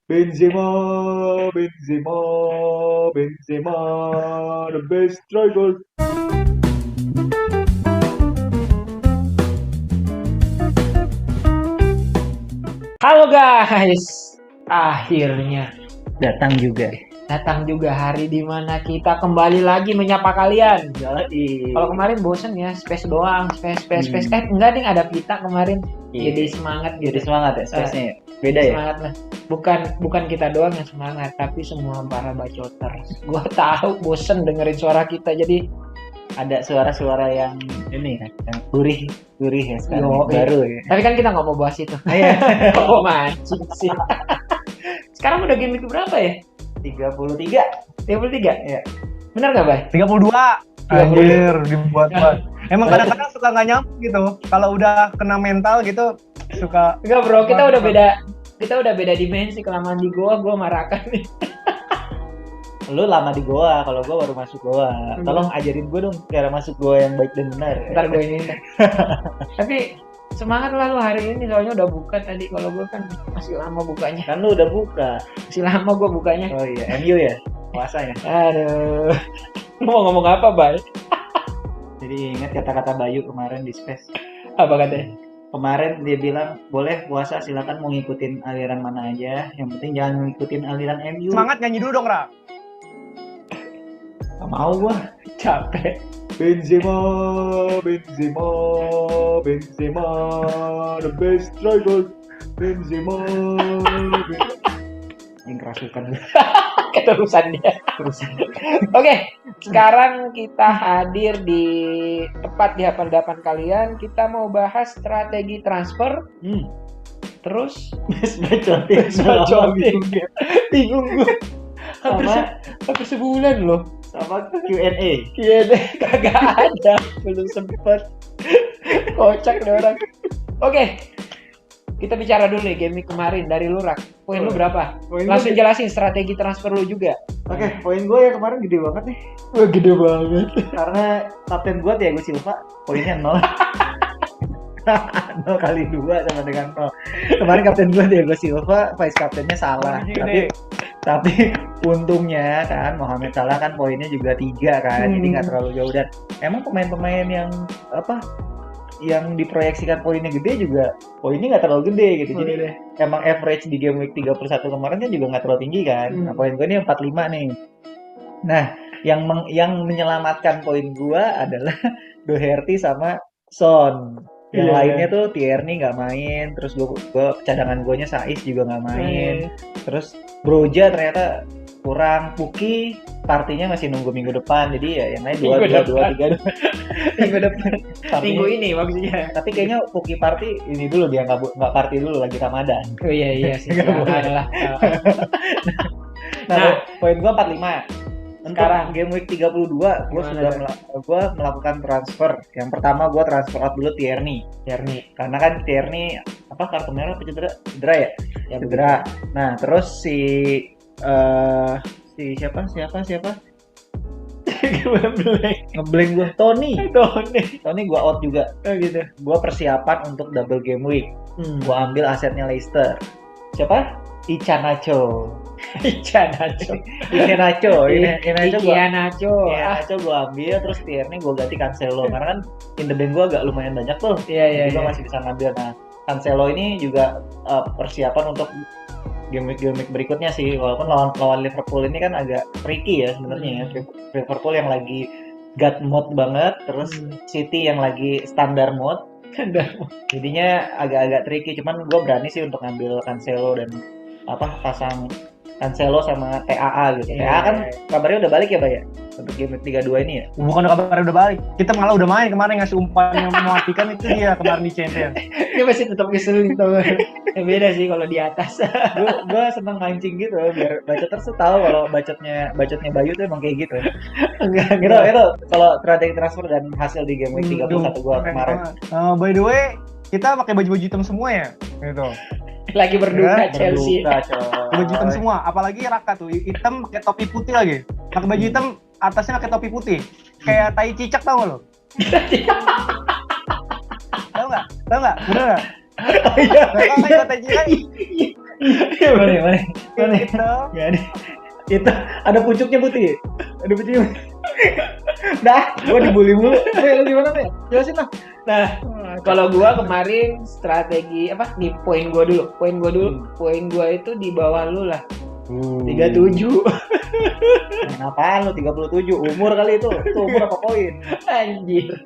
Benzema, Benzema, Benzema, the best striker. Halo guys, akhirnya Datang juga. datang juga hari dimana kita kembali lagi menyapa kalian. Yoi. Kalau kemarin bosen ya, space doang, space. Enggak ding, ada pita kemarin. Iya. Jadi semangat Jadi gitu. semangat ya space-nya ya? Beda ya? Semangat lah. Bukan kita doang yang semangat, tapi semua para bacoters. Gua tahu bosen dengerin suara kita, jadi Ada suara-suara yang ini kan, yang gurih ya sekarang. Yoi. Baru ya. tapi kan kita nggak mau bahas itu. Iya. Oh mancing sih. Sekarang udah gimmick berapa ya? 33. 33? Iya. Bener nggak, Bay? 32. 32. Anjir, dibuat-buat. Emang kadang-kadang suka nggak nyambung gitu. Kalau udah kena mental gitu suka. Enggak bro, kita udah beda dimensi. Kelamaan di gua marakan nih. Lu lama di goa, kalau gua baru masuk goa. Tolong ajarin gua dong cara masuk goa yang baik dan benar. Ntar gue ini. Tapi semangat lah lu hari ini, soalnya udah buka tadi. Kalau gua kan masih lama bukanya. Kan lu udah buka. Masih lama gua bukanya. Oh iya, MU ya? Puasa ya? Aduh. Lu mau ngomong apa, Bay? Jadi ingat kata-kata Bayu kemarin di Space. Apa katanya? Kemarin dia bilang boleh puasa silakan mau ngikutin aliran mana aja, yang penting jangan ngikutin aliran MU. Semangat nyanyi dulu dong, Ra. Gak mau gua. Capek. Benzema, Benzema, Benzema, the best striker. Benzema, Yang kerasukan Keterusan dia. terus. Oke, sekarang kita hadir di tepat di hadapan kalian. Kita mau bahas strategi transfer. Terus Bacotin bacotin. Bingung gue. sama Hampir sebulan loh. sama Q&A. Iya deh, kagak ada. Belum sempet. Kocak deh orang. Oke, kita bicara dulu nih game kemarin dari lu, Rak. Poin lu berapa? Poin Langsung gua- jelasin strategi transfer lu juga. Oke, poin gue yang kemarin gede banget nih. Wah, gede banget. Karena kapten gue Thiago Silva poinnya 0. 0 kali 2 sama dengan 0. Kemarin kapten gue Thiago Silva, vice kaptennya salah. Tapi untungnya kan Mohamed Salah kan poinnya juga 3 kan. Jadi nggak terlalu jauh, dan emang pemain-pemain yang yang diproyeksikan poinnya gede juga poinnya nggak terlalu gede gitu. Jadi emang average di game week 31 kemarin kan juga nggak terlalu tinggi kan. Nah, poin gue ini 45 nih. Nah, yang menyelamatkan poin gue adalah Doherty sama Son. Yang Iya. lainnya tuh Tierney nggak main, terus gue cadangan guanya Saiz juga nggak main, terus Broja ternyata kurang, Puki partinya masih nunggu minggu depan, jadi ya yang lain Minggu depan. 2 3 Minggu depan. partinya. Minggu ini maksudnya. Tapi kayaknya Puki party ini dulu, dia nggak party dulu, lagi Ramadan. Oh iya sih. Nggak boleh. Lah. Nah, Nah. poin gua 45. Untuk Sekarang. game week 32 gua Gimana sudah tuh? gua melakukan transfer. Yang pertama gua transfer out dulu Tierney. Karena kan Tierney apa, kartu merah apa cedera? Cedera ya? Ya, Cedera. Nah, terus si siapa? Gimana blank? Ngeblank gua, Tony gua out juga. Oh gitu. Gua persiapan untuk double game week. Gua ambil asetnya Leicester. Siapa? Iheanacho. Iheanacho. Iheanacho gua ambil, terus Tierney gua ganti Cancelo, karena kan in the bank gua agak lumayan banyak tuh. Iya. Jadi gua masih bisa ngambil. Nah, Cancelo ini juga persiapan untuk game week berikutnya sih, walaupun lawan Liverpool ini kan agak tricky ya sebenarnya ya. Liverpool yang lagi God mode banget, terus City yang lagi standar mode. Jadinya agak-agak tricky, cuman gue berani sih untuk ngambil Cancelo dan pasang Cancelo sama TAA gitu. Iya. TAA kan kabarnya udah balik ya, Pak ya? Untuk game 32 ini ya. Bukan kabar udah balik. Kita malah udah main kemarin, ngasih umpan yang mematikan itu dia kemarin di Champions. Dia masih tetap ngeselin tau. Beda sih kalau di atas. Gue seneng mancing gitu biar bacoters tuh tahu kalau bacotnya Bayu tuh emang kayak gitu. Enggak. Itu kalau strategi transfer dan hasil di game week 31 gue kemarin. By the way, kita pakai baju hitam semua ya, gitu. Lagi berduka Ya, Chelsea. Berduka, coy. Baju hitam semua, apalagi Raka tuh hitam pakai topi putih lagi. Pakai baju hitam, atasnya pakai topi putih. Kayak tai cicak, tau gak lo? Tahu nggak? Bener nggak? Oh iya. Raka kayak tai cicak. Mana? Gitu. Nggak ada. Itu ada pucuknya putih. Ada pucuknya. Dah, gua dibully mulu. Lu gimana, Be? Jelasin lah. Nah, kalau gua kemarin strategi apa? Di poin gua dulu. Poin gua itu di bawah lu lah. 37. Main apaan lu 37? Umur kali itu. Itu umur apa poin? Anjir.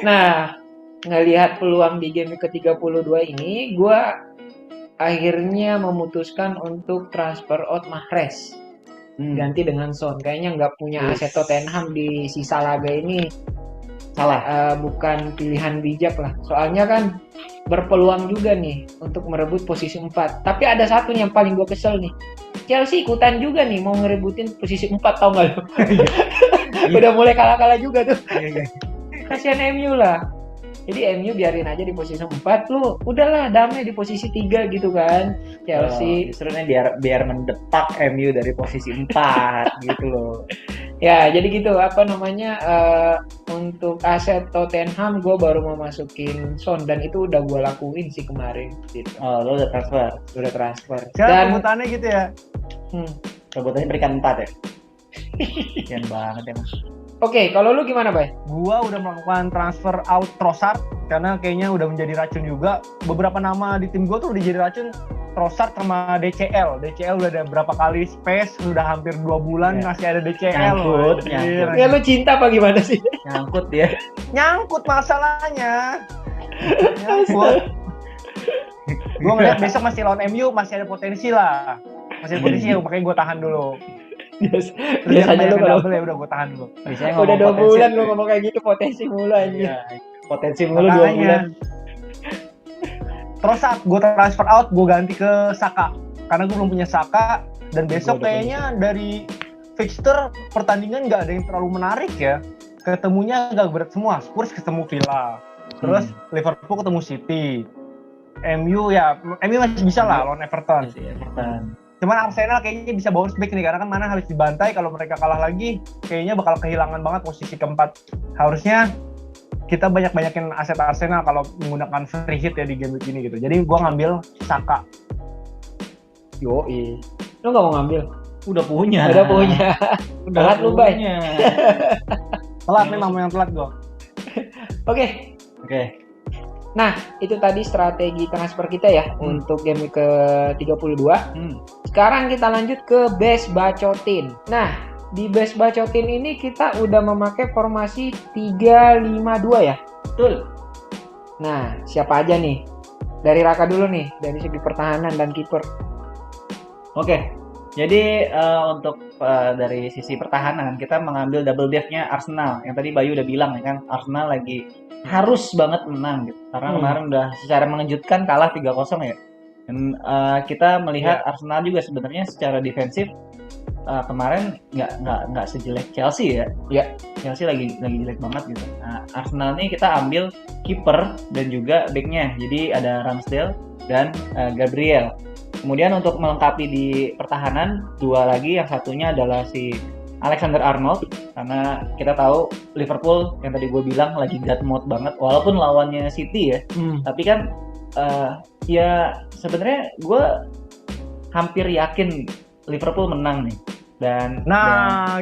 Nah, ngelihat peluang di game ke-32 ini, gua akhirnya memutuskan untuk transfer out Mahrez. Ganti dengan Son. Kayaknya nggak punya aset Tottenham di sisa laga ini. Salah. Bukan pilihan bijak lah. Soalnya kan berpeluang juga nih untuk merebut posisi 4. Tapi ada satu yang paling gue kesel nih. Chelsea ikutan juga nih mau ngerebutin posisi 4, tau gak lu? Udah mulai kalah-kalah juga tuh. Iya. Kasihan MU lah. Jadi MU biarin aja di posisi 4, lu udahlah damai di posisi 3 gitu kan. Chelsea Justru nih biar mendepak MU dari posisi 4 gitu loh. ya jadi gitu apa namanya untuk aset Tottenham gue baru mau masukin Son dan itu udah gue lakuin sih kemarin gitu. Oh, lo udah transfer. Sekarang rebutannya gitu ya. Rebutannya berikan 4 ya. Kasian banget emang. Oke, kalau lu gimana, Bay? Gua udah melakukan transfer out Trossard karena kayaknya udah menjadi racun juga. Beberapa nama di tim gua tuh udah jadi racun. Trossard sama DCL. DCL udah ada berapa kali space, udah hampir 2 bulan masih ada DCL. Nyangkut. Ya lu cinta apa gimana sih? Nyangkut dia. Nyangkut masalahnya. Gua ngeliat besok masih lawan MU, masih ada potensi lah. Masih ada potensi ya, makanya gua tahan dulu. Biasanya lu kalau double ya udah gue tahan dulu. Biasanya udah 2 ngomong bulan lu ngomong kayak gitu potensi mulu anjir. Iya, potensi mulu 2 bulan. Terus saat gue transfer out, gue ganti ke Saka karena gue belum punya Saka dan besok kayaknya dari fixture pertandingan nggak ada yang terlalu menarik ya. Ketemunya agak berat semua. Spurs ketemu Villa, terus Liverpool ketemu City, MU masih bisa lah lawan Everton. Cuman Arsenal kayaknya bisa bounce back nih karena kan mana habis dibantai, kalau mereka kalah lagi kayaknya bakal kehilangan banget posisi keempat. Harusnya kita banyakin aset Arsenal kalau menggunakan free hit ya di game week ini gitu. Jadi gua ngambil Saka. Yoi. Lu nggak mau ngambil? Udah punya. Telat lu, Bay. Telat memang yang telat gua. Oke. Nah, itu tadi strategi transfer kita ya untuk game ke-32. Sekarang kita lanjut ke best bacotin. Nah, di best bacotin ini kita udah memakai formasi 3-5-2 ya? Betul. Nah, siapa aja nih? Dari Raka dulu nih, dari segi pertahanan dan kiper. Oke. Jadi untuk dari sisi pertahanan kita mengambil double death-nya Arsenal. Yang tadi Bayu udah bilang ya kan, Arsenal lagi harus banget menang gitu. Karena kemarin udah secara mengejutkan kalah 3-0 ya. Dan kita melihat Arsenal juga sebenarnya secara defensif kemarin nggak sejelek Chelsea ya. Chelsea lagi jelek banget gitu. Nah, Arsenal nih kita ambil kiper dan juga backnya. Jadi ada Ramsdale dan Gabriel. Kemudian untuk melengkapi di pertahanan 2 lagi, yang satunya adalah si Alexander-Arnold, karena kita tahu Liverpool yang tadi gue bilang lagi god mode banget walaupun lawannya City ya. Tapi kan ya sebenarnya gue hampir yakin Liverpool menang nih.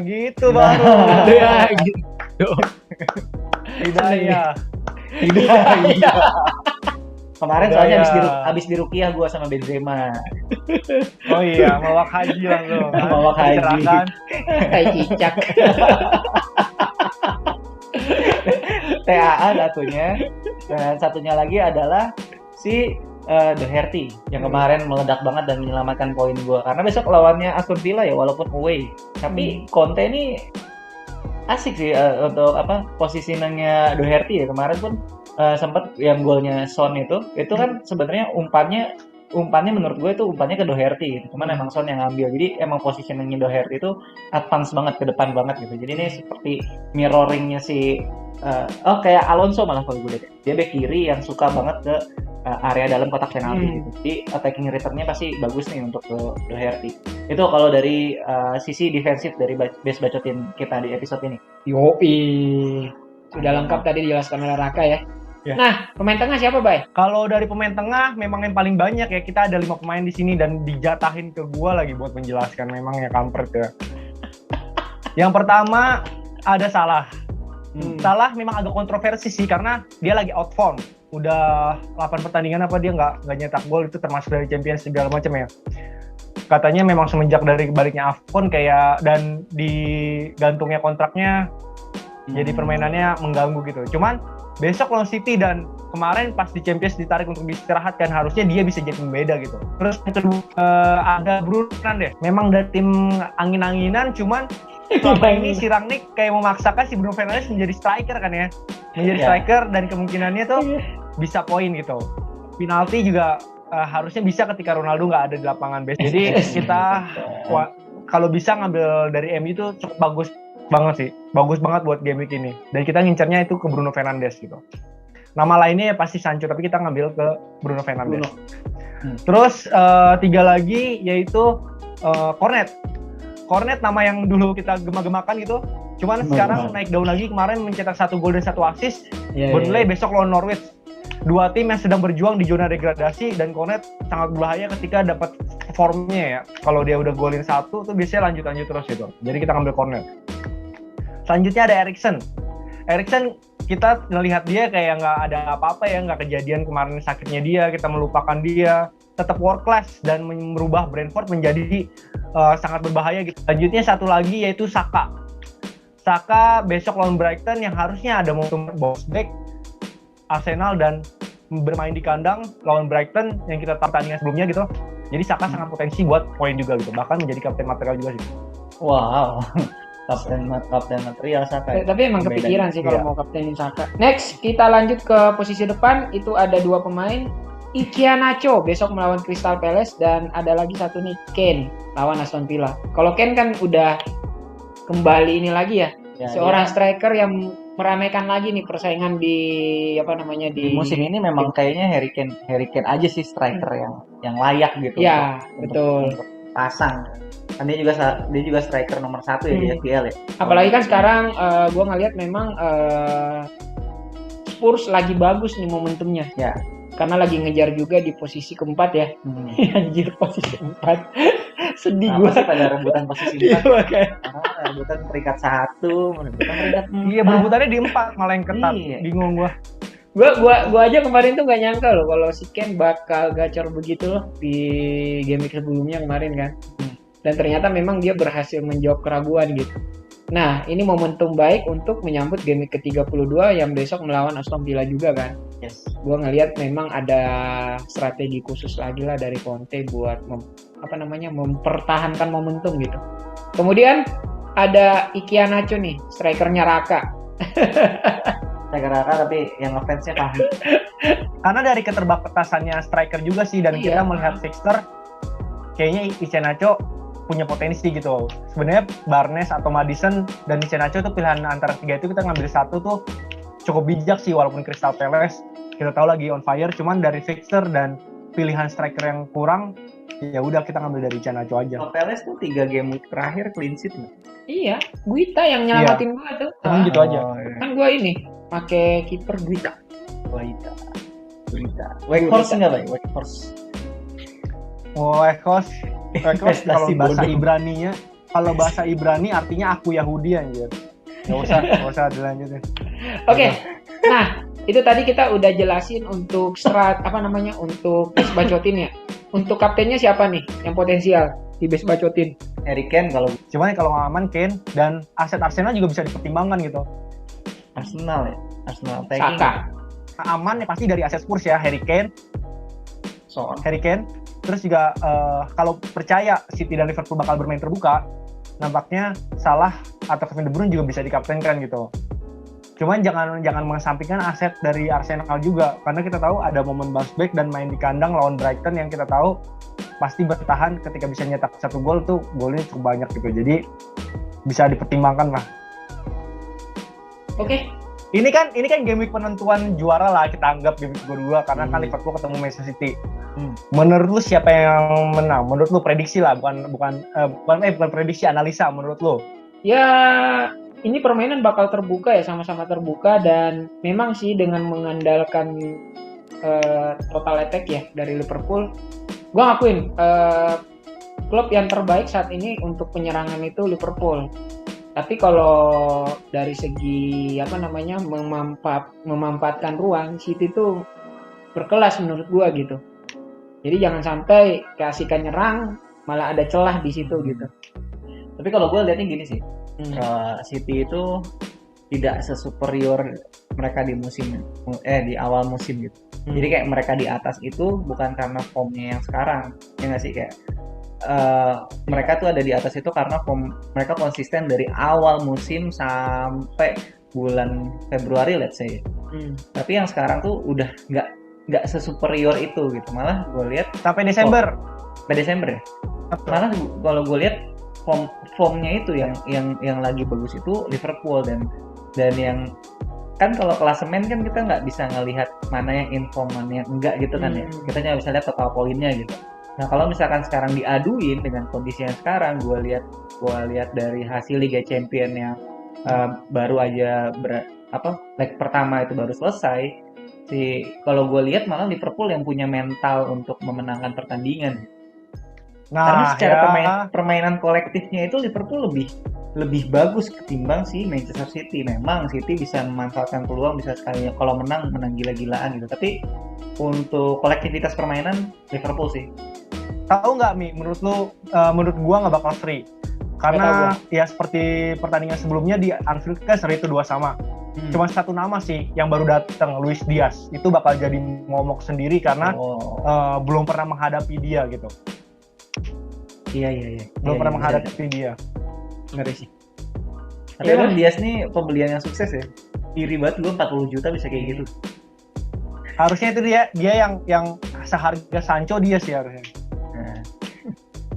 Gitu baru. Ya gitu. Hidayah. Kemarin soalnya habis diruqyah gue sama Benzema. Oh iya, mawak haji langsung. Mawak haji. Kayak cicak. TAA satunya. Dan satunya lagi adalah si Doherty yang kemarin meledak banget dan menyelamatkan poin gue. Karena besok lawannya Aston Villa ya, walaupun away. Tapi Conte ini asik sih untuk positioningnya Doherty ya. Kemarin pun sempat yang golnya Son itu kan sebenarnya umpannya menurut gue itu umpannya ke Doherty gitu. Cuman emang Son yang ngambil. Jadi emang positioningnya Doherty itu advance banget, ke depan banget gitu. Jadi ini seperti mirroringnya si kayak Alonso malah kalau gue lihat. Dia back kiri yang suka banget ke area dalam kotak penalti gitu. Jadi attacking return-nya pasti bagus nih untuk ke Doherty. Itu kalau dari sisi defensif dari base bacotin kita di episode ini. Yoi. Sudah lengkap tadi dijelaskan oleh Raka ya. Ya. Nah, pemain tengah siapa, Bay? Kalau dari pemain tengah memang yang paling banyak ya, kita ada 5 pemain di sini dan dijatahin ke gua lagi buat menjelaskan, memang ya kampret ya. Yang pertama ada Salah. Salah memang agak kontroversi sih karena dia lagi out form. Udah 8 pertandingan apa dia nggak nyetak gol, itu termasuk dari Champions segala macam ya. Katanya memang semenjak dari baliknya AFCON kayak dan digantungnya kontraknya jadi permainannya mengganggu gitu. Cuman besok lawan City dan kemarin pas di Champions ditarik untuk diistirahatkan, harusnya dia bisa jadi pembeda gitu. Terus yang kedua ada Bruno Fernandes. Memang dari tim angin-anginan, cuman selama ini si Rangnick kayak memaksakan si Bruno Fernandes menjadi striker kan ya. Menjadi striker dan kemungkinannya tuh bisa poin gitu. Penalti juga harusnya bisa ketika Ronaldo nggak ada di lapangan base. Jadi kita kalau bisa ngambil dari MU itu cukup bagus banget sih. Bagus banget buat game week ini. Dan kita ngincernya itu ke Bruno Fernandes gitu. Nama lainnya ya pasti Sancho, tapi kita ngambil ke Bruno Fernandes. Terus 3 lagi yaitu Cornet. Cornet nama yang dulu kita gemah-gemakan gitu. Cuman sekarang naik daun lagi, kemarin mencetak 1 gol dan 1 assist. Burnley besok lawan Norwich. 2 tim yang sedang berjuang di zona degradasi dan Cornet sangat berbahaya ketika dapat formnya ya. Kalau dia udah golin 1 tuh biasanya lanjut terus gitu. Jadi kita ngambil Cornet. Selanjutnya ada Eriksen. Eriksen kita ngelihat dia kayak nggak ada apa-apa ya, nggak kejadian kemarin sakitnya dia, kita melupakan dia, tetap world class dan merubah Brentford menjadi sangat berbahaya gitu. Selanjutnya satu lagi yaitu Saka. Saka besok lawan Brighton yang harusnya ada momentum bounce back Arsenal dan bermain di kandang lawan Brighton yang kita pertandingan sebelumnya gitu. Jadi Saka sangat potensi buat poin juga gitu, bahkan menjadi kapten material juga sih. Wow. Kapten material Saka. Tapi emang kepikiran sih kalau mau kaptenin Saka. Next, kita lanjut ke posisi depan. Itu ada 2 pemain. Iheanacho besok melawan Crystal Palace dan ada lagi satu nih, Kane lawan Aston Villa. Kalau Kane kan udah kembali ini lagi ya. Seorang striker yang meramaikan lagi nih persaingan di di musim ini. Memang kayaknya Harry Kane aja sih striker yang layak gitu. Ya, betul. Untuk pasang. Kan dia juga striker nomor 1 ya di FPL ya. Apalagi kan sekarang gue ngelihat memang Spurs lagi bagus nih momentumnya. Ya. Karena lagi ngejar juga di posisi keempat ya. Anjir, posisi 4. Sedih gue. Sih pada rebutan posisi 4. Rebutan peringkat 1, rebutan peringkat 4. Iya, berebutannya di 4 malah yang ketat. Bingung gue. Gua aja kemarin tuh gak nyangka loh kalau si Ken bakal gacor begitu loh di game sebelumnya kemarin kan. Dan ternyata memang dia berhasil menjawab keraguan gitu. Nah, ini momentum baik untuk menyambut game ke-32 yang besok melawan Aston Villa juga kan. Yes. Gua ngelihat memang ada strategi khusus lagi lah dari Conte buat mempertahankan momentum gitu. Kemudian ada Iheanacho nih, strikernya Raka. Striker Raka tapi yang offense-nya pahit. Karena dari keterbatasannya striker juga sih, dan kita melihat fixture kayaknya Iheanacho punya potensi gitu. Sebenarnya Barnes atau Maddison dan Iheanacho itu pilihan antara 3 itu, kita ngambil 1 tuh cukup bijak sih, walaupun Crystal Palace kita tahu lagi on fire, cuman dari fixture dan pilihan striker yang kurang, ya udah kita ngambil dari Iheanacho aja. Palace tuh 3 game week terakhir clean sheet nih. Iya, Guita yang nyelamatin gua tuh. Gitu aja. Kan gua ini pakai kiper Guita. Wakehorse enggak, Bay? Wakehorse. Wakehorse kalau bahasa Ibrani artinya aku Yahudi anjir. Enggak usah dilanjutin. Oke. Nah, itu tadi kita udah jelasin untuk untuk base bacotin ya. Untuk kaptennya siapa nih yang potensial di base bacotin? Harry Kane kalau aman Kane, dan aset Arsenal juga bisa dipertimbangkan gitu. Arsenal Saka. Aman ya pasti dari aset Spurs ya, Harry Kane. Terus juga kalau percaya City dan Liverpool bakal bermain terbuka, nampaknya Salah atau Kevin De Bruyne juga bisa dikaptenkan gitu. Cuman jangan mengesampingkan aset dari Arsenal juga, karena kita tahu ada momen bounce back dan main di kandang lawan Brighton yang kita tahu pasti bertahan, ketika bisa nyetak 1 gol tuh golnya cukup banyak gitu. Jadi bisa dipertimbangkan lah. Oke. Ini kan game week penentuan juara lah, kita anggap game week kedua, karena kan Liverpool ketemu Manchester City. Menurut lu siapa yang menang? Menurut lu prediksi lah, bukan prediksi, analisa menurut lu. Ya ini permainan bakal terbuka ya, sama-sama terbuka, dan memang sih dengan mengandalkan total attack ya dari Liverpool, gue ngakuin klub yang terbaik saat ini untuk penyerangan itu Liverpool. Tapi kalau dari segi memanfaatkan ruang, City itu berkelas menurut gue gitu. Jadi jangan sampai keasikan nyerang malah ada celah di situ gitu. Tapi kalau gue lihatnya gini sih, City itu tidak sesuperior mereka di awal musim gitu. Jadi kayak mereka di atas itu bukan karena formnya yang sekarang, ya nggak sih, kayak mereka tuh ada di atas itu karena mereka konsisten dari awal musim sampai bulan Februari let's say. Tapi yang sekarang tuh udah nggak sesuperior itu gitu, malah gue lihat sampai Desember. Sampai Desember ya. Malah kalau gue lihat formnya itu yang lagi bagus itu Liverpool dan yang kan kalau klasemen kan kita nggak bisa ngelihat mana yang inform mana yang enggak gitu kan ya, kita nggak bisa lihat total poinnya gitu. Nah kalau misalkan sekarang diaduin dengan kondisi yang sekarang, gue lihat dari hasil Liga Champions yang baru aja leg pertama itu baru selesai, kalau gue lihat malah Liverpool yang punya mental untuk memenangkan pertandingan. Karena secara permainan kolektifnya itu Liverpool lebih bagus ketimbang si Manchester City. Memang City bisa memanfaatkan peluang, bisa sekali kalau menang gila-gilaan gitu. Tapi untuk kolektivitas permainan Liverpool sih. Tahu nggak Mi? Menurut gua nggak bakal seri. Karena ya seperti pertandingan sebelumnya di Anfield kan seri itu 2-2. Cuma satu nama sih yang baru datang, Luis Diaz. Itu bakal jadi momok sendiri karena belum pernah menghadapi dia gitu. Iya. Belum pernah menghadapi dia. Ngeri sih. Tapi emang Diaz nih pembelian yang sukses ya. Iri banget gue 40 juta bisa kayak gitu. Harusnya itu dia yang seharga Sancho dia sih harusnya. Nah.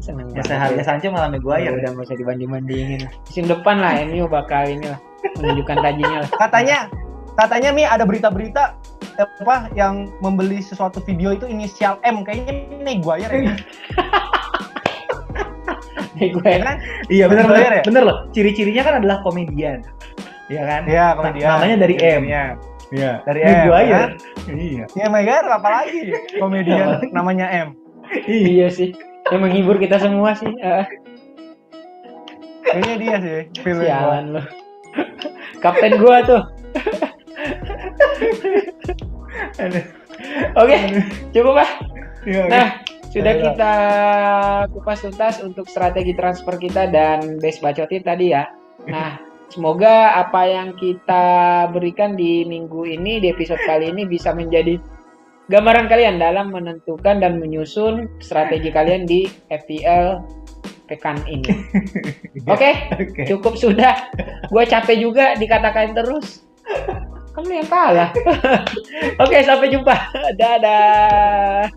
Seneng Ya seharga Sancho malah Maguire. Udah nggak usah dibanding-bandingin. Musim depan lah MU bakal menunjukkan tajinya lah. Katanya Mi ada berita-berita yang membeli sesuatu video itu inisial M, kayaknya Maguire ya. Maguire kan? Iya benar loh. Ciri-cirinya kan adalah komedian. Iya kan? Iya, komedian. Namanya dari M. Iya. Dari Maguire. Kan? Iya. Ya Maguire apalagi komedian namanya M. Iya sih. Yang menghibur kita semua sih. Kayaknya dia sih. Sialan lo. Kapten gua tuh. Oke, cukup lah. Nah, sudah kita kupas tuntas untuk strategi transfer kita dan base bacotin tadi ya. Nah, semoga apa yang kita berikan di minggu ini, di episode kali ini bisa menjadi gambaran kalian dalam menentukan dan menyusun strategi kalian di FPL pekan ini. Oke, cukup sudah. Gue capek juga dikatakan terus. Kamu yang kalah. Oke, sampai jumpa. Dadah.